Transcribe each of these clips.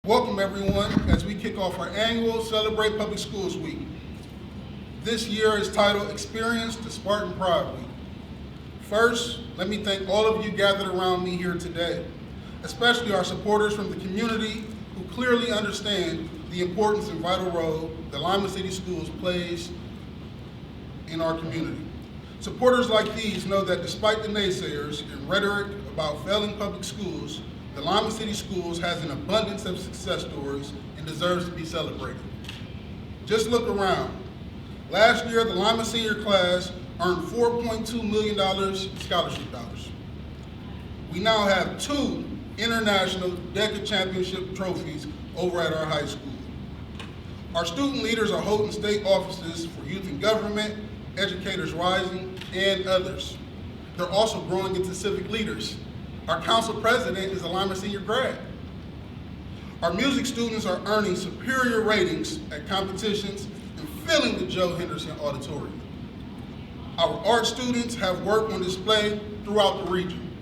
Welcome everyone as we kick off our annual Celebrate Public Schools Week. This year is titled Experience the Spartan Pride Week. First, let me thank all of you gathered around me here today, especially our supporters from the community who clearly understand the importance and vital role that Lima City Schools plays in our community. Supporters like these know that despite the naysayers and rhetoric about failing public schools, the Lima City Schools has an abundance of success stories and deserves to be celebrated. Just look around. Last year, the Lima Senior class earned $4.2 million in scholarship dollars. We now have 2 international DECA championship trophies over at our high school. Our student leaders are holding state offices for youth in government, Educators Rising, and others. They're also growing into civic leaders. Our council president is a Lima Senior grad. Our music students are earning superior ratings at competitions and filling the Joe Henderson Auditorium. Our art students have work on display throughout the region.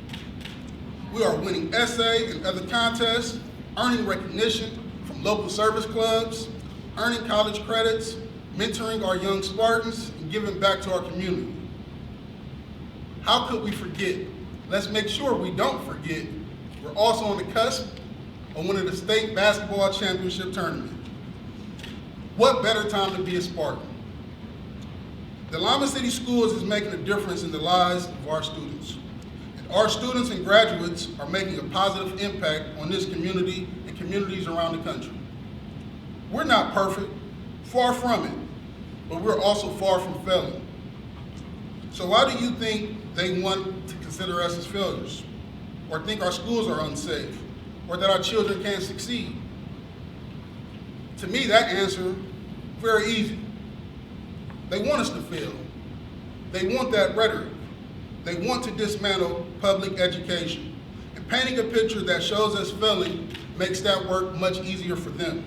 We are winning essay and other contests, earning recognition from local service clubs, earning college credits, mentoring our young Spartans, and giving back to our community. How could we forget? Let's make sure we don't forget, we're also on the cusp of winning the state basketball championship tournament. What better time to be a Spartan? The Lima City Schools is making a difference in the lives of our students. And our students and graduates are making a positive impact on this community and communities around the country. We're not perfect, far from it, but we're also far from failing. So why do you think they want to consider us as failures, or think our schools are unsafe, or that our children can't succeed? To me, that answer, very easy. They want us to fail. They want that rhetoric. They want to dismantle public education. And painting a picture that shows us failing makes that work much easier for them.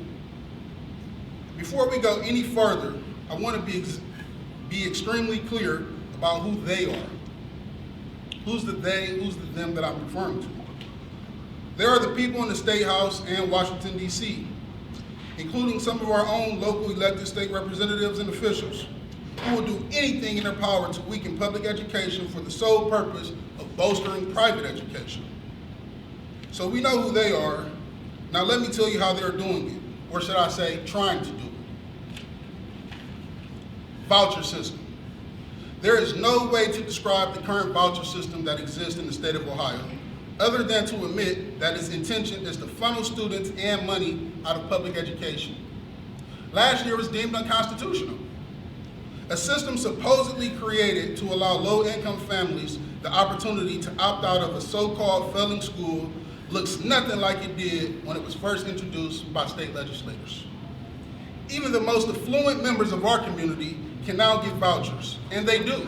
Before we go any further, I want to be extremely clear about who they are. Who's the they, who's the them that I'm referring to? There are the people in the State House and Washington, D.C., including some of our own local elected state representatives and officials, who will do anything in their power to weaken public education for the sole purpose of bolstering private education. So we know who they are. Now let me tell you how they're doing it, or should I say, trying to do it. Voucher system. There is no way to describe the current voucher system that exists in the state of Ohio, other than to admit that its intention is to funnel students and money out of public education. Last year was deemed unconstitutional. A system supposedly created to allow low-income families the opportunity to opt out of a so-called failing school looks nothing like it did when it was first introduced by state legislators. Even the most affluent members of our community can now get vouchers, and they do.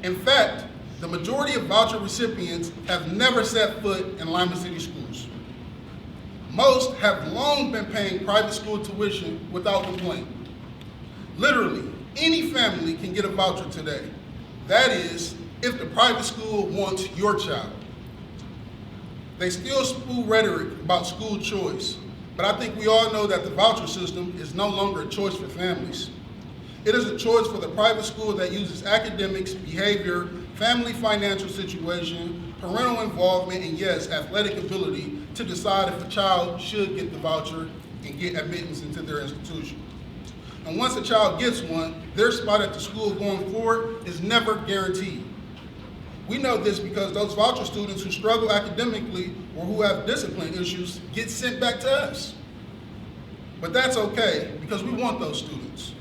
In fact, the majority of voucher recipients have never set foot in Lima City Schools. Most have long been paying private school tuition without complaint. Literally, any family can get a voucher today. That is, if the private school wants your child. They still spew rhetoric about school choice, but I think we all know that the voucher system is no longer a choice for families. It is a choice for the private school that uses academics, behavior, family financial situation, parental involvement, and yes, athletic ability to decide if a child should get the voucher and get admittance into their institution. And once a child gets one, their spot at the school going forward is never guaranteed. We know this because those voucher students who struggle academically or who have discipline issues get sent back to us. But that's okay, because we want those students.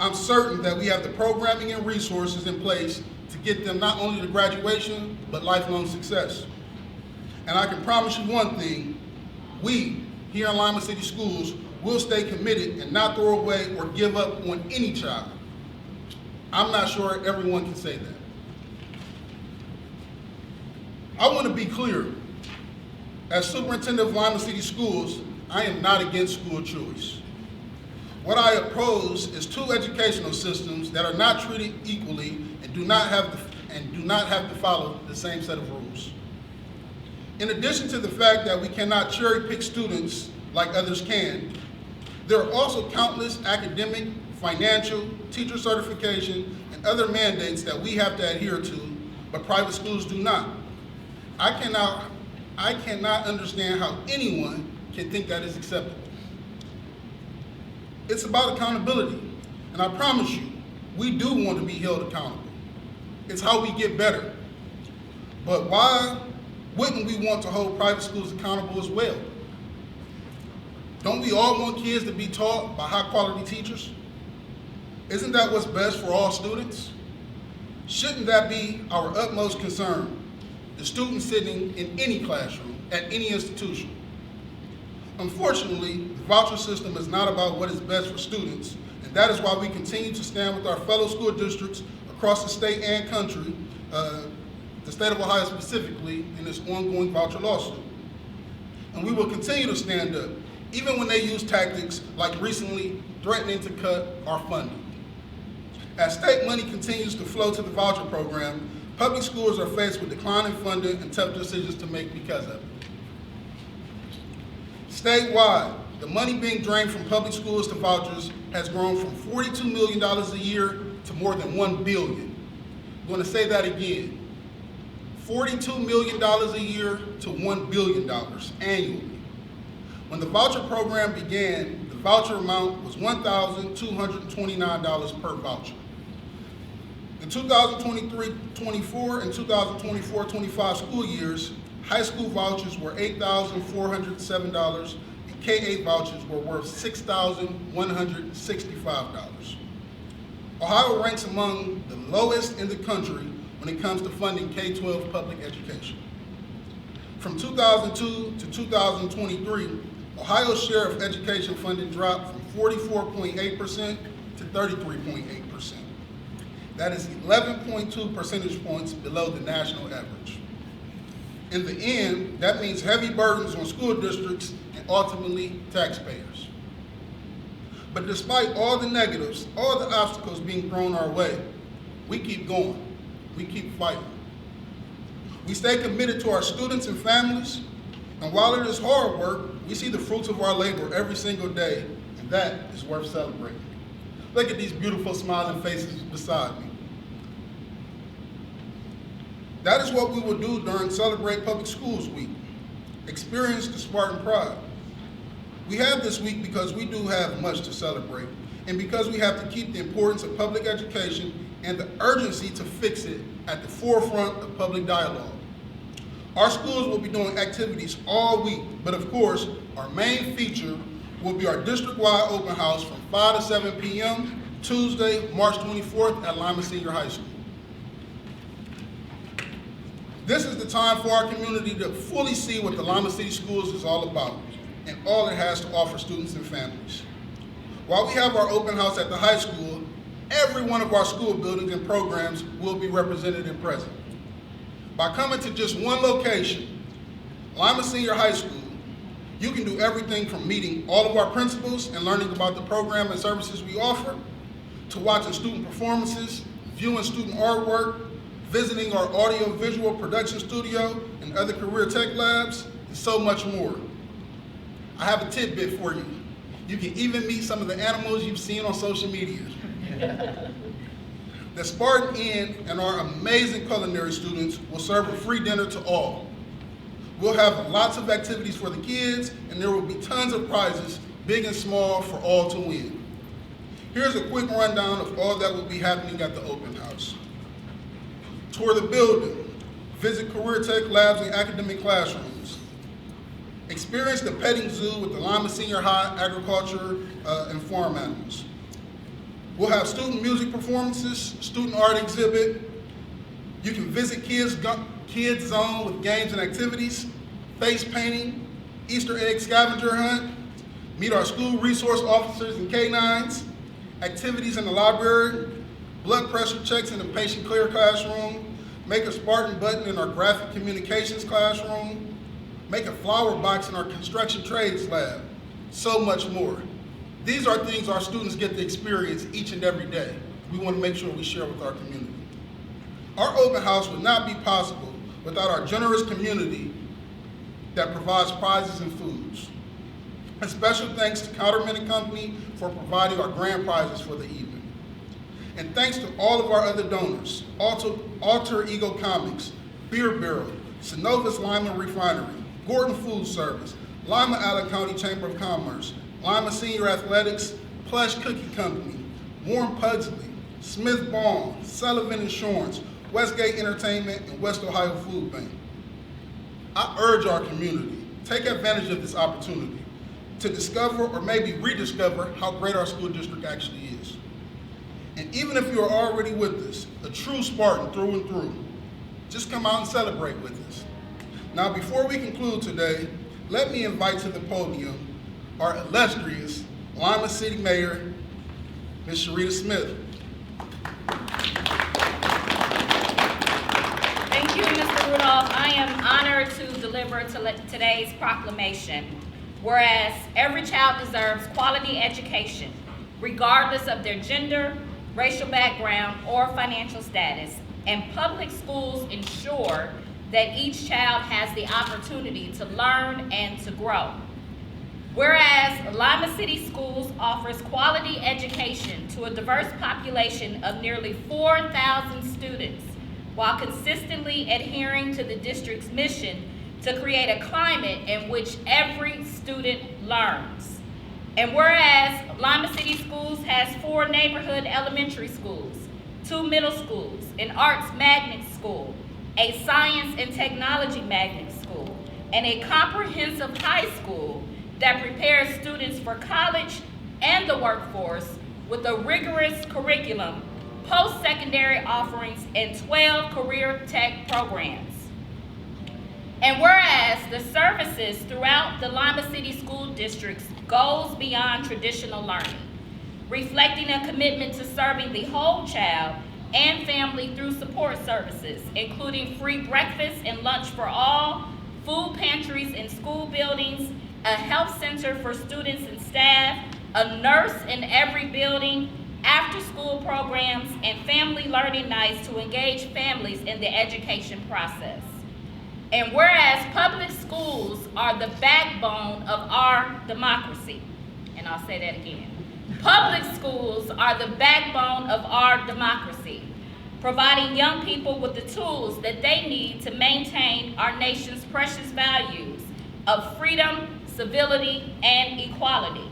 I'm certain that we have the programming and resources in place to get them not only to graduation, but lifelong success. And I can promise you one thing, we here in Lima City Schools will stay committed and not throw away or give up on any child. I'm not sure everyone can say that. I want to be clear. As superintendent of Lima City Schools, I am not against school choice. What I oppose is 2 educational systems that are not treated equally and do not have to follow the same set of rules. In addition to the fact that we cannot cherry pick students like others can, there are also countless academic, financial, teacher certification, and other mandates that we have to adhere to, but private schools do not. I cannot understand how anyone can think that is acceptable. It's about accountability, and I promise you, we do want to be held accountable. It's how we get better. But why wouldn't we want to hold private schools accountable as well? Don't we all want kids to be taught by high-quality teachers? Isn't that what's best for all students? Shouldn't that be our utmost concern, the student sitting in any classroom, at any institution? Unfortunately, the voucher system is not about what is best for students, and that is why we continue to stand with our fellow school districts across the state and country, the state of Ohio specifically, in this ongoing voucher lawsuit. And we will continue to stand up, even when they use tactics like recently threatening to cut our funding. As state money continues to flow to the voucher program, public schools are faced with declining funding and tough decisions to make because of it. Statewide, the money being drained from public schools to vouchers has grown from $42 million a year to more than $1 billion. I'm going to say that again. $42 million a year to $1 billion annually. When the voucher program began, the voucher amount was $1,229 per voucher. In 2023-24 and 2024-25 school years, high school vouchers were $8,407 and K-8 vouchers were worth $6,165. Ohio ranks among the lowest in the country when it comes to funding K-12 public education. From 2002 to 2023, Ohio's share of education funding dropped from 44.8% to 33.8%. That is 11.2 percentage points below the national average. In the end, that means heavy burdens on school districts and ultimately taxpayers. But despite all the negatives, all the obstacles being thrown our way, we keep going, we keep fighting. We stay committed to our students and families, and while it is hard work, we see the fruits of our labor every single day, and that is worth celebrating. Look at these beautiful smiling faces beside me. That is what we will do during Celebrate Public Schools Week. Experience the Spartan Pride. We have this week because we do have much to celebrate, and because we have to keep the importance of public education and the urgency to fix it at the forefront of public dialogue. Our schools will be doing activities all week, but of course, our main feature will be our district-wide open house from 5 to 7 p.m. Tuesday, March 24th at Lima Senior High School. This is the time for our community to fully see what the Lima City Schools is all about and all it has to offer students and families. While we have our open house at the high school, every one of our school buildings and programs will be represented and present. By coming to just one location, Lima Senior High School, you can do everything from meeting all of our principals and learning about the program and services we offer, to watching student performances, viewing student artwork, visiting our audio-visual production studio and other career tech labs, and so much more. I have a tidbit for you. You can even meet some of the animals you've seen on social media. The Spartan Inn and our amazing culinary students will serve a free dinner to all. We'll have lots of activities for the kids, and there will be tons of prizes, big and small, for all to win. Here's a quick rundown of all that will be happening at the open house. Tour the building, visit career tech labs and academic classrooms. Experience the petting zoo with the Lima Senior High agriculture and farm animals. We'll have student music performances, student art exhibit. You can visit Kids Zone with games and activities, face painting, Easter egg scavenger hunt, meet our school resource officers and K-9s, activities in the library, blood pressure checks in the patient care classroom, make a Spartan button in our graphic communications classroom, make a flower box in our construction trades lab, so much more. These are things our students get to experience each and every day. We want to make sure we share with our community. Our open house would not be possible without our generous community that provides prizes and foods. A special thanks to Counterman & Company for providing our grand prizes for the evening. And thanks to all of our other donors, Alter Ego Comics, Beer Barrel, Synovus Lima Refinery, Gordon Food Service, Lima Allen County Chamber of Commerce, Lima Senior Athletics, Plush Cookie Company, Warren Pugsley, Smith Bond, Sullivan Insurance, Westgate Entertainment, and West Ohio Food Bank. I urge our community, take advantage of this opportunity to discover or maybe rediscover how great our school district actually is. And even if you are already with us, a true Spartan through and through, just come out and celebrate with us. Now, before we conclude today, let me invite to the podium our illustrious Lima City Mayor, Ms. Sharita Smith. Thank you, Mr. Rudolph. I am honored to deliver today's proclamation. Whereas every child deserves quality education, regardless of their gender, racial background, or financial status, and public schools ensure that each child has the opportunity to learn and to grow. Whereas Lima City Schools offers quality education to a diverse population of nearly 4,000 students, while consistently adhering to the district's mission to create a climate in which every student learns. And whereas Lima City Schools has 4 neighborhood elementary schools, 2 middle schools, an arts magnet school, a science and technology magnet school, and a comprehensive high school that prepares students for college and the workforce with a rigorous curriculum, post-secondary offerings, and 12 career tech programs. And whereas the services throughout the Lima City School Districts goes beyond traditional learning, reflecting a commitment to serving the whole child and family through support services, including free breakfast and lunch for all, food pantries in school buildings, a health center for students and staff, a nurse in every building, after-school programs, and family learning nights to engage families in the education process. And whereas public schools are the backbone of our democracy, and I'll say that again, public schools are the backbone of our democracy, providing young people with the tools that they need to maintain our nation's precious values of freedom, civility, and equality.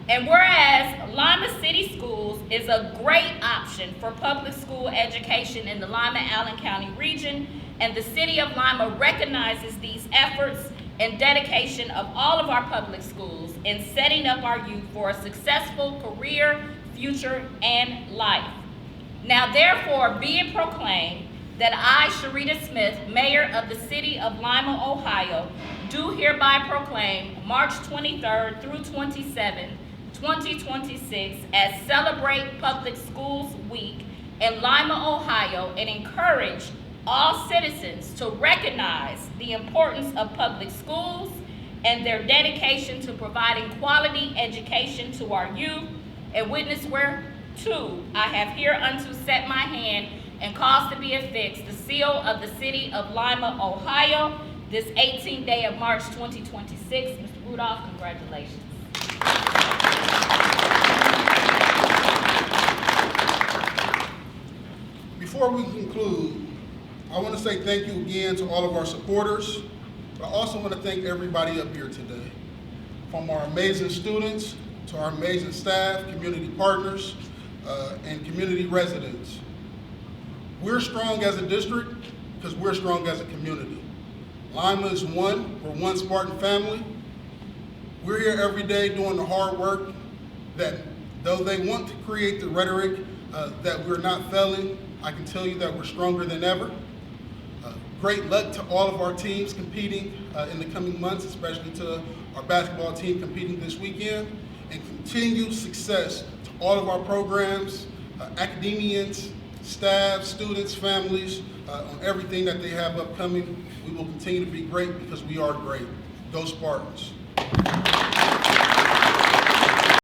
And whereas Lima City Schools is a great option for public school education in the Lima-Allen County region, and the City of Lima recognizes these efforts and dedication of all of our public schools in setting up our youth for a successful career, future, and life. Now therefore be it proclaimed that I, Sharita Smith, Mayor of the City of Lima, Ohio, do hereby proclaim March 23rd through 27th, 2026 as Celebrate Public Schools Week in Lima, Ohio, and encourage all citizens to recognize the importance of public schools and their dedication to providing quality education to our youth, and witness whereto I have hereunto set my hand and caused to be affixed the seal of the City of Lima, Ohio, this 18th day of March 2026. Mr. Rudolph, congratulations. Before we conclude, I want to say thank you again to all of our supporters, but I also want to thank everybody up here today, from our amazing students to our amazing staff, community partners, and community residents. We're strong as a district because we're strong as a community. Lima is one, we're one Spartan family. We're here every day doing the hard work that, though they want to create the rhetoric that we're not failing, I can tell you that we're stronger than ever. Great luck to all of our teams competing in the coming months, especially to our basketball team competing this weekend, and continued success to all of our programs, academians, staff, students, families, on everything that they have upcoming. We will continue to be great because we are great. Go Spartans.